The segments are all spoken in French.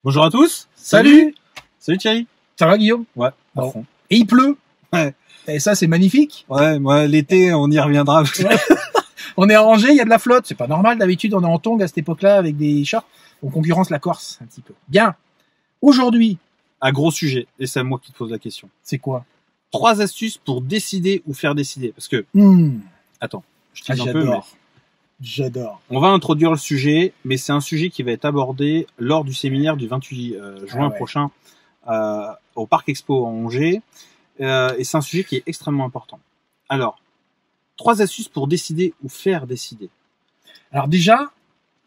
Bonjour à tous. Salut. Salut Thierry. Ça va Guillaume? Ouais. Bon. Et il pleut. Ouais. Et ça c'est magnifique. Ouais, moi l'été on y reviendra. Ouais. On est arrangé, il y a de la flotte. C'est pas normal, d'habitude on est en tongs à cette époque-là avec des shorts. On concurrence la Corse un petit peu. Bien. Aujourd'hui. Un gros sujet, et c'est à moi qui te pose la question. C'est quoi? 3 astuces pour décider ou faire décider. Parce que, attends, je te dis un peu, mais J'adore. on va introduire le sujet, mais c'est un sujet qui va être abordé lors du séminaire du 28 juin prochain au Parc Expo à Angers. Et c'est un sujet qui est extrêmement important. Alors, 3 astuces pour décider ou faire décider. Alors déjà,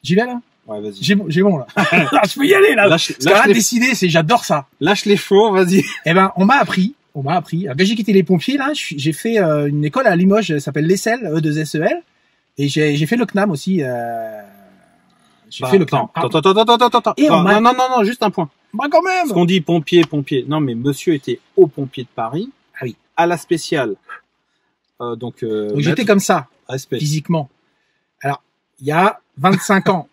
j'y vais là? Ouais, vas-y. J'ai bon là. Je peux y aller là. Lâche Décider, j'adore ça. Lâche les chevaux, vas-y. Eh ben, on m'a appris. Alors, quand j'ai quitté les pompiers là, j'ai fait une école à Limoges, elle s'appelle l'ESSEL, E2SEL. Et j'ai fait le CNAM aussi. J'ai fait le CNAM. Attends. Et non, juste un point. Bah quand même. Parce qu'on dit pompier. Non, mais monsieur était haut pompier de Paris. Ah oui. À la spéciale. Donc j'étais comme ça, respect. Physiquement. Alors, il y a 25 ans.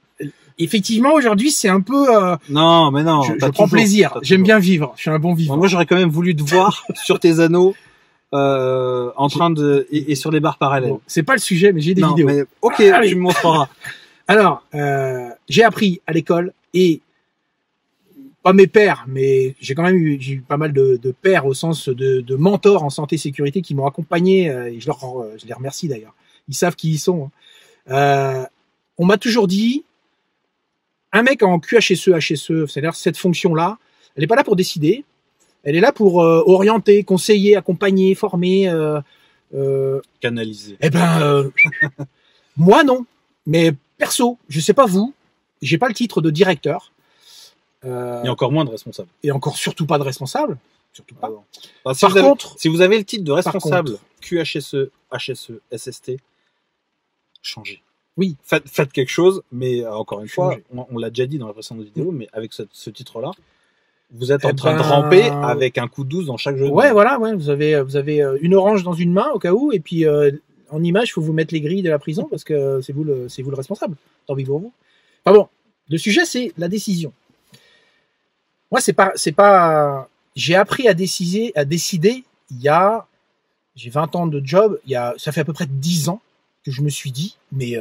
Effectivement, aujourd'hui, c'est un peu... non, mais non. Je prends plaisir. J'aime bien vivre. Je suis un bon vivant. Moi, j'aurais quand même voulu te voir sur tes anneaux. En train de et sur les barres parallèles. Bon, c'est pas le sujet, mais j'ai des vidéos. Mais, ok, tu me montreras. Alors, j'ai appris à l'école et pas mes pairs, mais j'ai eu pas mal de pairs au sens de mentors en santé sécurité qui m'ont accompagné et je les remercie d'ailleurs. Ils savent qui ils sont. On m'a toujours dit, un mec en QHSE, HSE, c'est-à-dire cette fonction-là, elle est pas là pour décider. Elle est là pour orienter, conseiller, accompagner, former, canaliser. Eh ben, moi non. Mais perso, je sais pas vous, j'ai pas le titre de directeur. Et encore moins de responsable. Et encore surtout pas de responsable. Surtout pas. Si vous avez le titre de responsable QHSE, HSE, SST, changez. Oui. Faites quelque chose, mais encore une fois, on l'a déjà dit dans la précédente vidéo, mais avec ce titre-là, vous êtes en train de ramper avec un coup de 12 dans chaque jeu. Ouais, voilà, ouais. Vous avez une orange dans une main au cas où, et puis en image, faut vous mettre les grilles de la prison parce que c'est vous le responsable. Tant pis pour vous. Enfin bon, le sujet c'est la décision. Moi, c'est pas. J'ai appris à décider. J'ai 20 ans de job. Ça fait à peu près 10 ans que je me suis dit, mais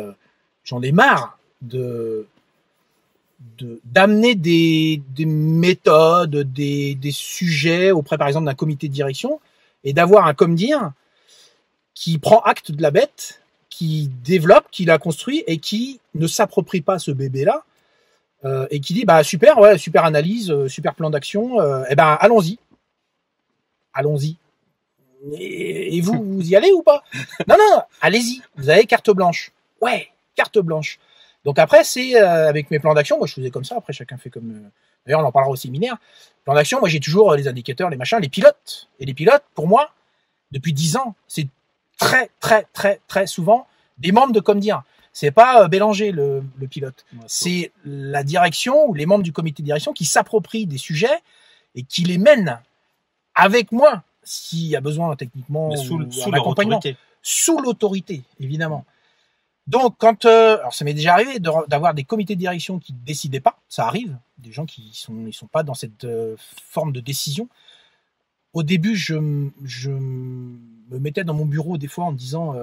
j'en ai marre d'amener des méthodes, des sujets auprès, par exemple, d'un comité de direction et d'avoir un comdir qui prend acte de la bête, qui développe, qui la construit et qui ne s'approprie pas ce bébé-là et qui dit, bah, super analyse, super plan d'action, allons-y. Et vous y allez ou pas? Non, allez-y. Vous avez carte blanche. Ouais, carte blanche. Donc après, c'est avec mes plans d'action, moi je faisais comme ça, après chacun fait comme... D'ailleurs, on en parlera au séminaire. Plan d'action, moi j'ai toujours les indicateurs, les machins, les pilotes. Et les pilotes, pour moi, depuis 10 ans, c'est très, très, très, très souvent des membres de Comdir. C'est pas Bélanger, le pilote. Ouais, c'est la direction ou les membres du comité de direction qui s'approprient des sujets et qui les mènent avec moi, s'il y a besoin techniquement, sous l'accompagnement. Sous l'autorité, évidemment. Donc, alors ça m'est déjà arrivé d'avoir des comités de direction qui décidaient pas, ça arrive, des gens qui ils sont pas dans cette forme de décision. Au début, je me mettais dans mon bureau des fois en me disant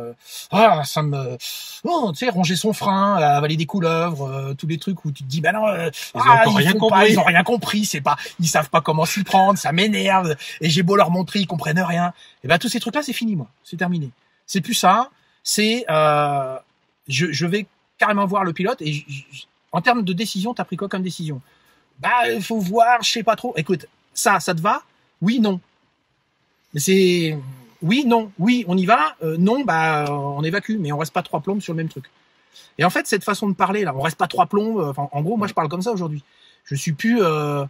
ça me tu sais, ronger son frein, avaler des couleuvres, tous les trucs où tu te dis non, ils ont rien compris, ils savent pas comment s'y prendre, ça m'énerve et j'ai beau leur montrer, ils comprennent rien. Et tous ces trucs là, c'est fini, moi, c'est terminé. C'est plus ça, c'est je vais carrément voir le pilote et en termes de décision, t'as pris quoi comme décision? Il faut voir, je sais pas trop. Écoute, ça te va? Oui, non. C'est oui, non, oui, on y va. Non, on évacue, mais on reste pas 3 plombes sur le même truc. Et en fait, cette façon de parler là, on reste pas 3 plombes. En gros, moi, je parle comme ça aujourd'hui. Je suis pas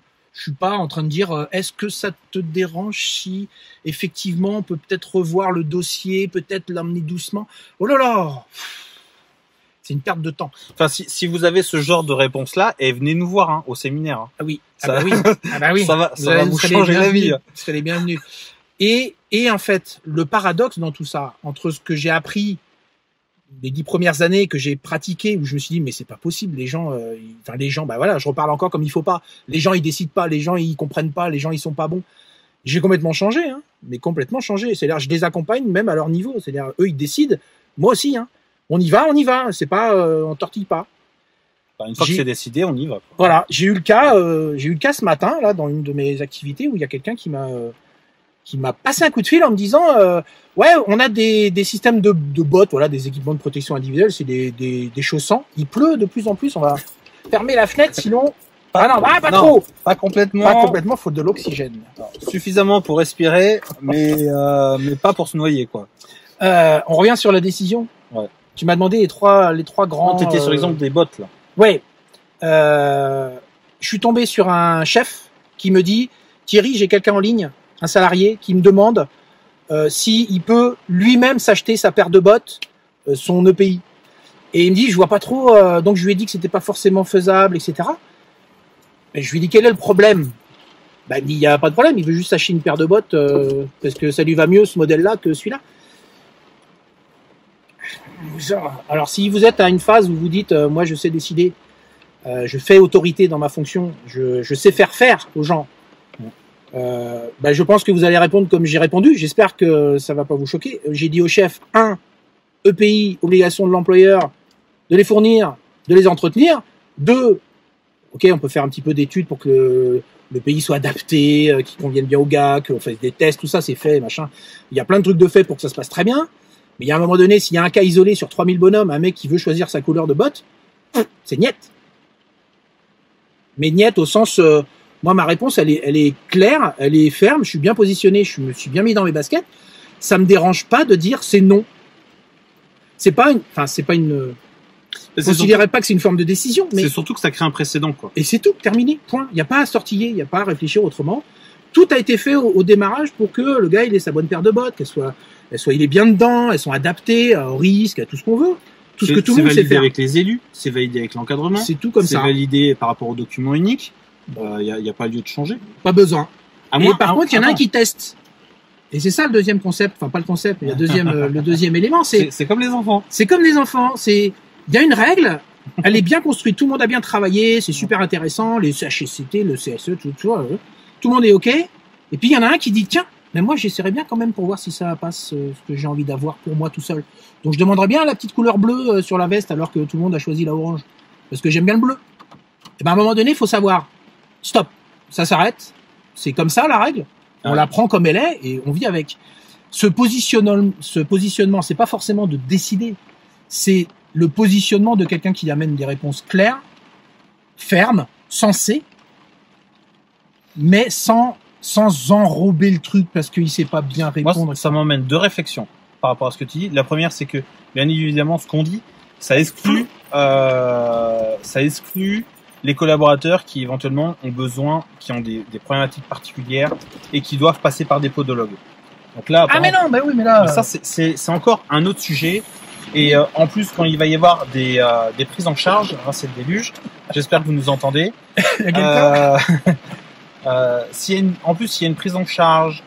en train de dire est-ce que ça te dérange si effectivement on peut peut-être revoir le dossier, peut-être l'amener doucement. Oh là là. C'est une perte de temps. Enfin, si vous avez ce genre de réponse-là, venez nous voir au séminaire. Hein. Ah oui. Ça va vous changer la vie. Vous serez les bienvenus. Et en fait, le paradoxe dans tout ça, entre ce que j'ai appris les 10 premières années que j'ai pratiqué, où je me suis dit mais c'est pas possible, les gens, bah voilà, je reparle encore comme il faut pas. Les gens ils décident pas, les gens ils comprennent pas, les gens ils sont pas bons. J'ai complètement changé, hein, mais complètement changé. C'est-à-dire je les accompagne même à leur niveau. C'est-à-dire eux ils décident, moi aussi, hein. On y va. C'est pas, on tortille pas. Une fois que c'est décidé, on y va. Quoi. Voilà, j'ai eu le cas ce matin là dans une de mes activités où il y a quelqu'un qui m'a passé un coup de fil en me disant ouais, on a des systèmes de bottes, voilà, des équipements de protection individuelle, c'est des chaussants. Il pleut de plus en plus, on va fermer la fenêtre sinon pas trop. Pas complètement. Pas complètement, faut de l'oxygène. Suffisamment pour respirer, mais pas pour se noyer quoi. On revient sur la décision. Ouais. Tu m'as demandé les trois grands. T'étais sur l'exemple des bottes là. Ouais. Je suis tombé sur un chef qui me dit Thierry, j'ai quelqu'un en ligne, un salarié qui me demande s'il peut lui-même s'acheter sa paire de bottes, son EPI. Et il me dit je vois pas trop, donc je lui ai dit que c'était pas forcément faisable, etc. Et je lui ai dit quel est le problème? Bah, il y a pas de problème, il veut juste acheter une paire de bottes parce que ça lui va mieux ce modèle-là que celui-là. Alors si vous êtes à une phase où vous dites moi je sais décider, je fais autorité dans ma fonction, je sais faire aux gens, je pense que vous allez répondre comme j'ai répondu. J'espère que ça va pas vous choquer. J'ai dit au chef 1, EPI, obligation de l'employeur de les fournir, de les entretenir. 2, ok, on peut faire un petit peu d'études pour que le pays soit adapté, qu'il convienne bien aux gars, qu'on fasse des tests, tout ça c'est fait, machin. Il y a plein de trucs de fait pour que ça se passe très bien. Mais il y a un moment donné, s'il y a un cas isolé sur 3000 bonhommes, un mec qui veut choisir sa couleur de botte, c'est niet. Mais niet au sens, moi ma réponse elle est claire, elle est ferme, je suis bien positionné, je me suis bien mis dans mes baskets. Ça me dérange pas de dire c'est non. Je considérerais pas que c'est une forme de décision, mais c'est surtout que ça crée un précédent quoi. Et c'est tout, terminé, point. Il n'y a pas à sortiller, il n'y a pas à réfléchir autrement. Tout a été fait au démarrage pour que le gars il ait sa bonne paire de bottes, il est bien dedans, elles sont adaptées au risque, à tout ce qu'on veut. Tout ce que tout le monde sait faire. C'est validé avec les élus, c'est validé avec l'encadrement. C'est tout comme ça. C'est validé par rapport au document unique. Il y a pas lieu de changer. Pas besoin. Par contre, il y en a un qui teste. Et c'est ça le deuxième concept, enfin pas le concept, mais le deuxième élément, c'est comme les enfants. C'est comme les enfants, il y a une règle, elle est bien construite, tout le monde a bien travaillé, c'est super intéressant, les CHSCT, le CSE, tout le monde est OK. Et puis il y en a un qui dit tiens, mais moi j'essaierais bien quand même pour voir si ça passe ce que j'ai envie d'avoir pour moi tout seul. Donc je demanderais bien la petite couleur bleue sur la veste alors que tout le monde a choisi la orange parce que j'aime bien le bleu. Et ben à un moment donné, il faut savoir stop, ça s'arrête. C'est comme ça la règle. On la prend comme elle est et on vit avec. Ce positionnement, c'est pas forcément de décider, c'est le positionnement de quelqu'un qui amène des réponses claires, fermes, sensées, mais sans enrober le truc parce qu'il sait pas bien répondre. Moi, ça m'emmène deux réflexions par rapport à ce que tu dis. La première, c'est que, bien évidemment, ce qu'on dit, ça exclut les collaborateurs qui éventuellement ont besoin, qui ont des problématiques particulières et qui doivent passer par des podologues. Donc là, mais non, bah oui, mais là, ça c'est encore un autre sujet. Et en plus, quand il va y avoir des prises en charge, c'est le déluge. J'espère que vous nous entendez. En plus, il y a une prise en charge,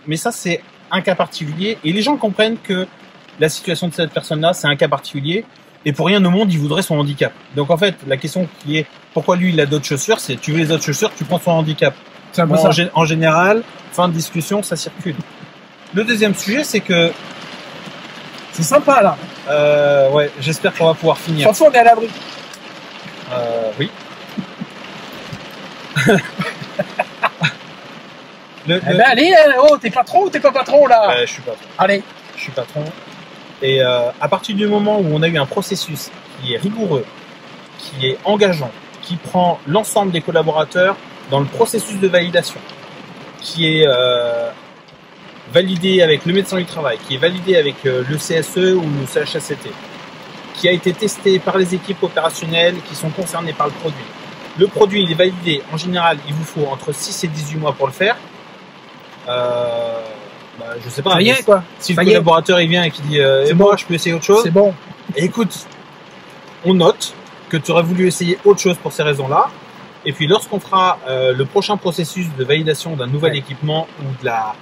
mais ça c'est un cas particulier. Et les gens comprennent que la situation de cette personne-là, c'est un cas particulier. Et pour rien au monde, il voudrait son handicap. Donc en fait, la question qui est pourquoi lui il a d'autres chaussures, c'est tu veux les autres chaussures, tu prends son handicap. En général, fin de discussion, ça circule. Le deuxième sujet, c'est que c'est sympa là. Ouais, j'espère qu'on va pouvoir finir. Franchement, on est à l'abri. Oui. Allez, t'es patron ou t'es pas patron là? Je suis patron. Allez. Je suis patron. Et à partir du moment où on a eu un processus qui est rigoureux, qui est engageant, qui prend l'ensemble des collaborateurs dans le processus de validation, qui est validé avec le médecin du travail, qui est validé avec le CSE ou le CHSCT, qui a été testé par les équipes opérationnelles qui sont concernées par le produit. Le produit il est validé, en général il vous faut entre 6 et 18 mois pour le faire. Je sais pas. Ça y est, quoi. Si le collaborateur il vient et qui dit moi je peux essayer autre chose. C'est bon. Écoute, on note que tu aurais voulu essayer autre chose pour ces raisons-là. Et puis lorsqu'on fera le prochain processus de validation d'un nouvel équipement ou de la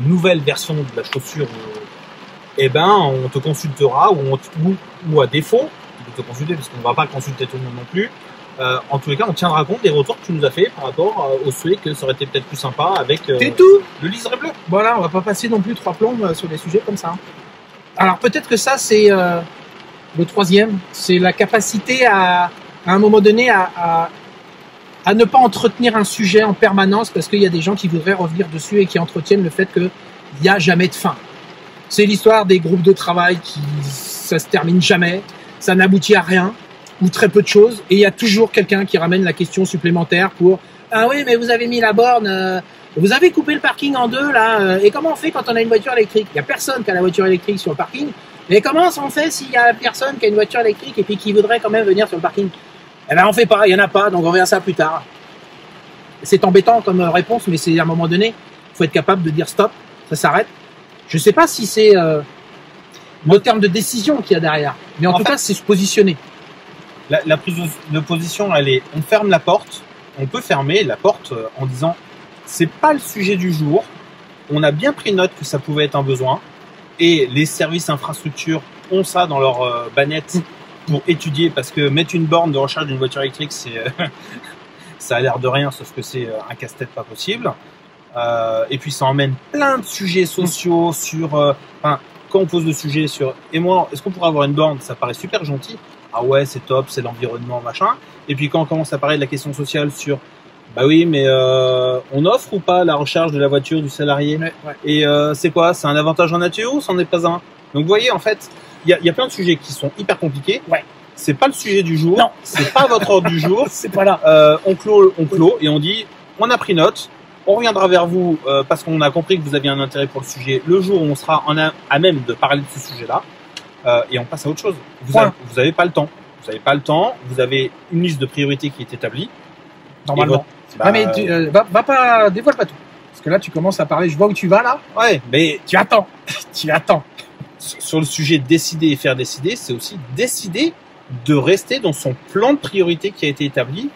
nouvelle version de la chaussure eh ben, on te consultera ou à défaut de te consulter, parce qu'on ne va pas consulter tout le monde non plus. En tous les cas, on tiendra compte des retours que tu nous as fait par rapport au souhait que ça aurait été peut-être plus sympa avec C'est tout. le liseré bleu. Voilà, on va pas passer non plus 3 plombes sur des sujets comme ça. Alors peut-être que ça c'est le troisième, c'est la capacité à un moment donné à ne pas entretenir un sujet en permanence parce qu'il y a des gens qui voudraient revenir dessus et qui entretiennent le fait qu'il n'y a jamais de fin. C'est l'histoire des groupes de travail qui ça se termine jamais, ça n'aboutit à rien ou très peu de choses et il y a toujours quelqu'un qui ramène la question supplémentaire pour ah oui mais vous avez mis la borne, vous avez coupé le parking en deux là et comment on fait quand on a une voiture électrique? Il y a personne qui a la voiture électrique sur le parking. Mais comment on fait s'il y a personne qui a une voiture électrique et puis qui voudrait quand même venir sur le parking? Eh ben on fait pas, il y en a pas, donc on verra ça plus tard. C'est embêtant comme réponse, mais c'est à un moment donné, faut être capable de dire stop, ça s'arrête. Je sais pas si c'est le terme de décision qu'il y a derrière, mais en tout cas c'est se positionner. La prise de position, elle est, on ferme la porte, on peut fermer la porte en disant c'est pas le sujet du jour, on a bien pris note que ça pouvait être un besoin, et les services infrastructures ont ça dans leur bannette pour étudier, parce que mettre une borne de recharge d'une voiture électrique, c'est ça a l'air de rien, sauf que c'est un casse-tête pas possible. Et puis ça emmène plein de sujets sociaux sur... quand on pose le sujet sur... Et moi, est-ce qu'on pourrait avoir une borne? Ça paraît super gentil. Ah ouais, c'est top, c'est l'environnement, machin. Et puis quand on commence à parler de la question sociale sur... Bah oui, mais on offre ou pas la recharge de la voiture du salarié? Ouais. Et c'est quoi? C'est un avantage en nature ou c'en est pas un? Donc vous voyez, en fait, il y a plein de sujets qui sont hyper compliqués. Ouais. C'est pas le sujet du jour. Non. C'est pas votre ordre du jour. C'est pas là. On clôt et on dit, on a pris note. On reviendra vers vous parce qu'on a compris que vous aviez un intérêt pour le sujet le jour où on sera à même de parler de ce sujet-là. Et on passe à autre chose. Vous avez pas le temps. Vous avez pas le temps. Vous avez une liste de priorités qui est établie. Normalement. Ah, mais va pas, dévoile pas tout. Parce que là, tu commences à parler, je vois où tu vas là. Ouais, mais tu attends. Tu attends. Sur le sujet décider et faire décider, c'est aussi décider de rester dans son plan de priorité qui a été établi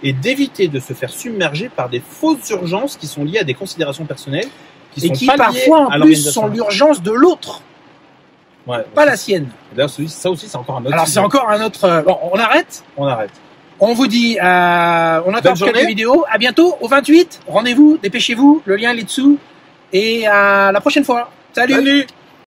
et d'éviter de se faire submerger par des fausses urgences qui sont liées à des considérations personnelles qui parfois en plus sont l'urgence de l'autre. Ouais, pas la sienne. Là, ça aussi, c'est encore un autre. Alors, c'est encore un autre. Bon, on arrête. On arrête. On vous dit, on attend quelques vidéos. À bientôt, au 28. Rendez-vous, dépêchez-vous. Le lien est dessous. Et à la prochaine fois. Salut. Salut.